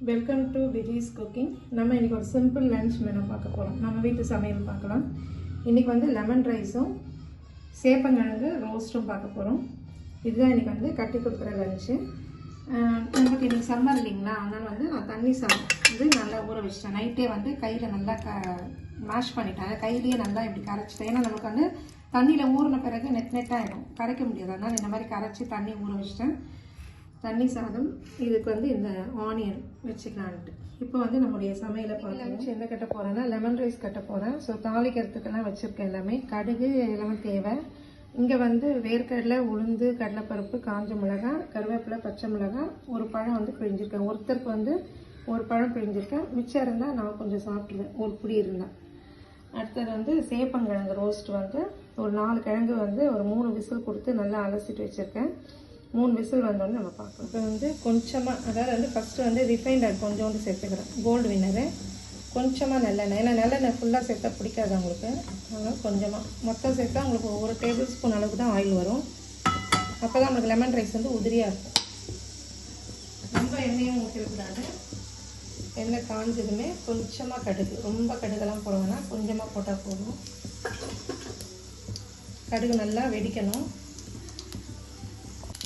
Welcome to Viji's cooking. நம்ம இன்றைக்கி ஒரு சிம்பிள் லன்ச் மெனு பார்க்க போகிறோம். நம்ம வீட்டு சமையல் பார்க்கலாம். இன்றைக்கி வந்து லெமன் ரைஸும் சேப்பங்கிழங்கு ரோஸ்ட்டும் பார்க்க போகிறோம். இதுதான் இன்றைக்கி வந்து கட்டி கொடுக்குற லன்ச்சு. நமக்கு இன்றைக்கி சம்மர் இல்லைங்களா, அதனால் வந்து நான் தண்ணி சாதம் வந்து நல்லா ஊற வச்சிட்டேன். நைட்டே வந்து கையில் நல்லா மேஷ் பண்ணிட்டேன். கையிலேயே நல்லா இப்படி கரைச்சிட்டேன். ஏன்னா நமக்கு வந்து தண்ணியில் ஊறின பிறகு நெட்டாகிடும், கரைக்க முடியாது. அதனால் இந்த மாதிரி கரைச்சி தண்ணி ஊற வச்சிட்டேன். தண்ணி சாதம். இதுக்கு வந்து இந்த ஆனியன் வச்சுக்கலான்ட்டு. இப்போ வந்து நம்முடைய சமையலை பார்க்கலாம். என்ன கட்ட போகிறேன்னா லெமன் ரைஸ் கட்ட போகிறேன். ஸோ தாளிக்கிறதுக்கெல்லாம் வச்சுருக்கேன். எல்லாமே கடுகு எல்லாம் தேவை. இங்கே வந்து வேர்க்கடலை, உளுந்து, கடலைப்பருப்பு, காஞ்ச மிளகாய், கருவேப்பிலை, பச்சை மிளகாய், ஒரு பழம் வந்து பிழிஞ்சிருக்கேன். ஒருத்தருக்கு வந்து ஒரு பழம் பிழிஞ்சிருக்கேன். மிச்சம் இருந்தால் நான் கொஞ்சம் சாப்பிடுவேன், ஒரு புடி இருந்தால். அடுத்தது வந்து சேப்பங்கிழங்கு ரோஸ்ட் வந்து ஒரு 4 கிழங்கு வந்து ஒரு 3 விசில் கொடுத்து நல்லா அலசிட்டு வச்சுருக்கேன். 3 விசில் வந்தோடனே நம்ம பார்க்கலாம். இப்போ வந்து கொஞ்சமாக, அதாவது வந்து ஃபஸ்ட்டு வந்து ரிஃபைண்ட் ஆயில் கொஞ்சோண்டு சேர்த்துக்கிறேன். Gold Winner. கொஞ்சமாக நல்லெண்ணெய், ஏன்னா நல்லெண்ணெய் ஃபுல்லாக சேர்த்தா பிடிக்காது அவங்களுக்கு. அதனால் கொஞ்சமாக மொத்தம் சேர்த்தா உங்களுக்கு 1 டேபிள் ஸ்பூன் அளவுக்கு தான் ஆயில் வரும். அப்போ தான் நம்மளுக்கு லெமன் ரைஸ் வந்து உதிரியாக இருக்கும். ரொம்ப எண்ணெயும் ஊற்றிருக்கூடாது. எண்ணெய் காஞ்சதுமே கொஞ்சமாக கடுகு, ரொம்ப கடுகெல்லாம் போட வேணாம், கொஞ்சமாக போட்டால் போதும். கடுகு நல்லா வெடிக்கணும்.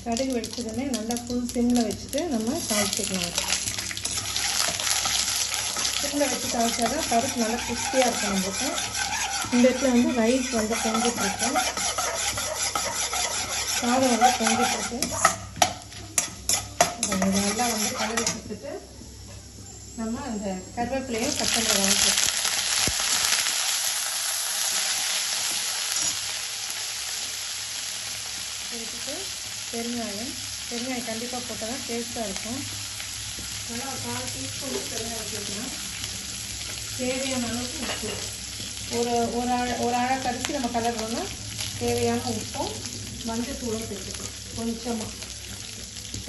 கடுகு வெடிச்சதுமே நல்லா ஃபுல் சிம்மில் வச்சுட்டு நம்ம தாளிச்சிக்கலாம். சிம்மில் வச்சு தாளிச்சா தான் பருப்பு நல்லா கிறிஸ்பியாக இருக்கும் நம்மளுக்கு. இந்த இடத்துல வந்து ரைஸ் வந்து பொங்கிட்டுருக்கோம், சாதம் வந்து பொங்கிட்டுருக்கு. நல்லா வந்து கலரி கொடுத்துட்டு நம்ம அந்த கருவேப்பிலையும் கட் பண்ணி வாங்கிக்கலாம். எடுத்துட்டு பெருங்காயம் கண்டிப்பாக போட்டால் தான் டேஸ்ட்டாக இருக்கும். நல்லா ஒரு 4 டீஸ்பூன் பெருங்காயம் சேர்க்கலாம். தேவையான அளவுக்கு உப்பு, ஒரு அழை கரைச்சி நம்ம கலர்றோம்னா தேவையான உப்பும் மஞ்சத்தூளும் சேர்த்துக்கலாம். கொஞ்சமாக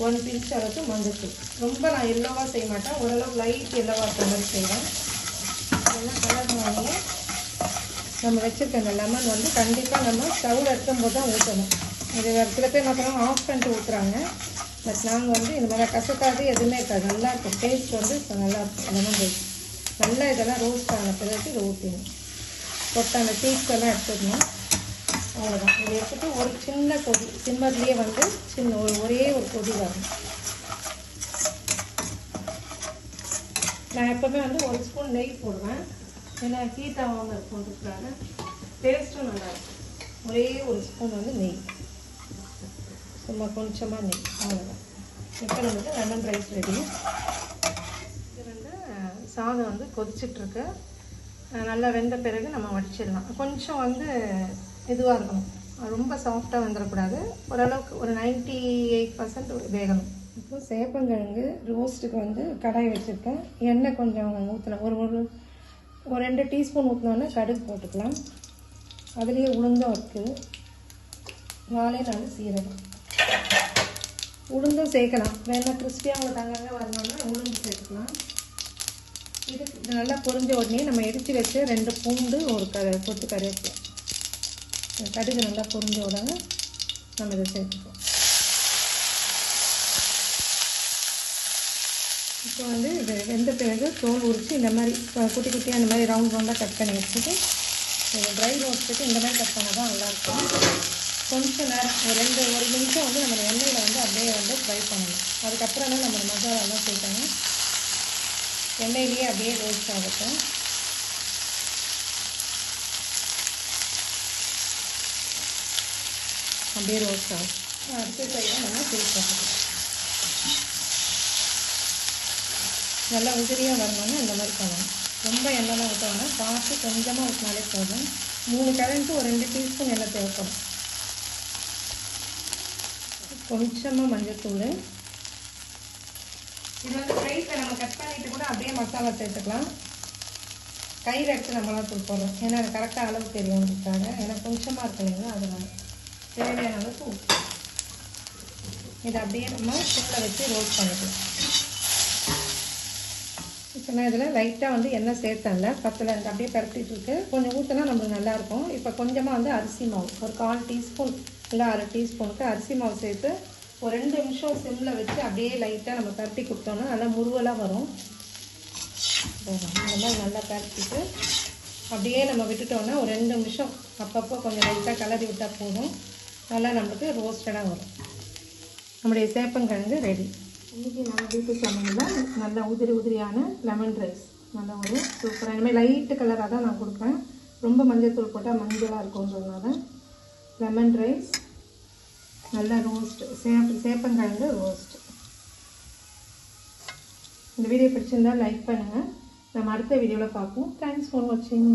1 பிஞ்ச் அளவுக்கு மஞ்சத்தூள். ரொம்ப நான் எல்லோவாக செய்ய மாட்டேன், ஓரளவுக்கு லைட் எல்லோவாக இருக்கிற மாதிரி செய்வேன். இதெல்லாம் கலர்னாலே நம்ம வச்சுருக்க இந்த லெமன் வந்து கண்டிப்பாக நம்ம ஸ்டவ்வில் இருக்கும்போது தான் ஊற்றணும். இது சில பேர் என்ன பண்ணுவாங்க, ஆஃப் பண்ணிட்டு ஊற்றுறாங்க. பட் நாங்கள் வந்து இந்த மாதிரி கசக்காது எதுவுமே இருக்காது, நல்லாயிருக்கும். டேஸ்ட் வந்து இப்போ நல்லாயிருக்கும். லெமன் ரைஸ் நல்லா இதெல்லாம் ரோஸ்ட் ஆன பிறகு இதை ஊற்றிடணும். கொட்டை அந்த சீட்ஸ் எல்லாம் எடுத்துடணும். அவ்வளோதான். இதை எடுத்துகிட்டு ஒரு சின்ன கொதி, சிம்மர்லேயே வந்து ஒரே ஒரு கொதி வரும். நான் எப்போவுமே வந்து 1 ஸ்பூன் நெய் போடுவேன், ஏன்னா ஹீட் ஆகாமல் இருக்குன்றதுக்காக. டேஸ்ட்டும் நல்லாயிருக்கும். ஒரே ஒரு ஸ்பூன் வந்து நெய், சும்மா கொஞ்சமாக நெய், அவ்வளோதான். இப்போ நமக்கு லெமன் ரைஸ் ரெடி. இது வந்து சாதம் வந்து கொதிச்சிட்ருக்கு. நல்லா வெந்த பிறகு நம்ம வடிச்சிடலாம். கொஞ்சம் வந்து இதுவாக இருக்கணும், ரொம்ப சாஃப்டாக வந்துடக்கூடாது. ஓரளவுக்கு ஒரு 98% வேகணும். இப்போ சேப்பங்கிழங்கு ரோஸ்ட்டுக்கு வந்து கடாய் வச்சுருக்கேன். எண்ணெய் கொஞ்சம் ஊற்றலாம். ஒரு 2 டீஸ்பூன் ஊற்றினோன்னா கடுகு போட்டுக்கலாம். அதுலேயே உளுந்தும் இருக்குது, 4 சீரகம். உளுந்தும் சேர்க்கலாம், வேணா கிறிஸ்பியாக உங்களுக்கு அங்கங்கே வரணும்னா உளுந்து சேர்த்துக்கலாம். இது நல்லா பொரிஞ்ச உடனே நம்ம எடுத்து வச்சு 2 பூண்டு, ஒரு கொத்து கருவேப்பிலை. கடுகு நல்லா பொரிஞ்ச உடனே நம்ம இதை சேர்த்துப்போம். இப்போ வந்து இது வெந்த பிறகு தோல் உரித்து இந்த மாதிரி குட்டி குட்டியாக இந்த மாதிரி ரவுண்டாக கட் பண்ணி வச்சுட்டு ட்ரை ரோஸ்ட்டுக்கு இந்த மாதிரி கட் பண்ணால் தான் நல்லாயிருக்கும். கொஞ்சம் நேரம் ஒரு நிமிஷம் வந்து நம்ம எண்ணெயில் வந்து அப்படியே வந்து ஃப்ரை பண்ணணும். அதுக்கப்புறம் தான் நம்ம மசாலாலாம் சேர்க்கணும். எண்ணெயிலேயே அப்படியே ரோஸ்ட் ஆகட்டும். அப்படியே ரோஸ்ட் ஆகும். அடுத்த சைடாக நம்ம சேர்க்கணும். நல்லா உதிரியாக வரணும்னா இந்த மாதிரி பண்ணணும். ரொம்ப எண்ணெய்லாம் ஊற்றோம்னா பார்த்து கொஞ்சமாக ஊற்றினாலே போதும். 3 கிழங்கு ஒரு 2 டீஸ்பூன் எண்ணெய் தேவைப்படும். கொஞ்சமாக மஞ்சத்தூள். இது வந்து ரைஸில் நம்ம கட் பண்ணிவிட்டு கூட அப்படியே மசாலா சேர்த்துக்கலாம். கையில் எடுத்து நம்மளாம் தூள் போடுறோம், ஏன்னா அது கரெக்டாக அளவு தெரியும்ன்றதுக்காக. ஏன்னா கொஞ்சமாக இருக்கு இல்லைங்களா, அதனால் தேவையான அளவுக்கு உப்பு. இதை அப்படியே நம்ம சிம்மில் வச்சு ரோஸ்ட் பண்ணிக்கலாம். இப்போ நான் இதில் லைட்டாக வந்து எண்ணெய் சேர்த்தேன்ல, பத்தில் எனக்கு அப்படியே பரப்பிட்டு இருக்கு. கொஞ்சம் ஊற்றினா நம்மளுக்கு நல்லாயிருக்கும். இப்போ கொஞ்சமாக வந்து அரிசி மாவு, ஒரு 1/4 டீஸ்பூன் இல்லை 1/2 டீஸ்பூனுக்கு அரிசி மாவு சேர்த்து ஒரு 2 நிமிஷம் சிம்மில் வச்சு அப்படியே லைட்டாக நம்ம பரட்டி கொடுத்தோன்னா நல்லா முருவலாக வரும். இந்த மாதிரி நல்லா பரட்டிட்டு அப்படியே நம்ம விட்டுட்டோன்னா ஒரு 2 நிமிஷம் அப்பப்போ கொஞ்சம் லைட்டாக கலரி விட்டால் போதும். நல்லா நம்மளுக்கு ரோஸ்டடாக வரும். நம்முடைய சேப்பங்கிழங்கு ரெடி. இன்றைக்கி நம்ம வீட்டு சமையலில் நல்லா உதிரியான லெமன் ரைஸ், நல்லா ஒரு சூப்பராக இனிமேல் லைட்டு கலராக தான் நான் கொடுப்பேன். ரொம்ப மஞ்சள் தூள் போட்டால் மஞ்சளாக இருக்கும்ன்றதுனால லெமன் ரைஸ், நல்லா ரோஸ்ட், சேப்பங்கிழங்கு ரோஸ்ட். இந்த வீடியோ பிடிச்சிருந்தால் லைக் பண்ணுங்கள். நம்ம அடுத்த வீடியோவில் பார்ப்போம். தேங்க்ஸ் ஃபார் வாட்சிங்.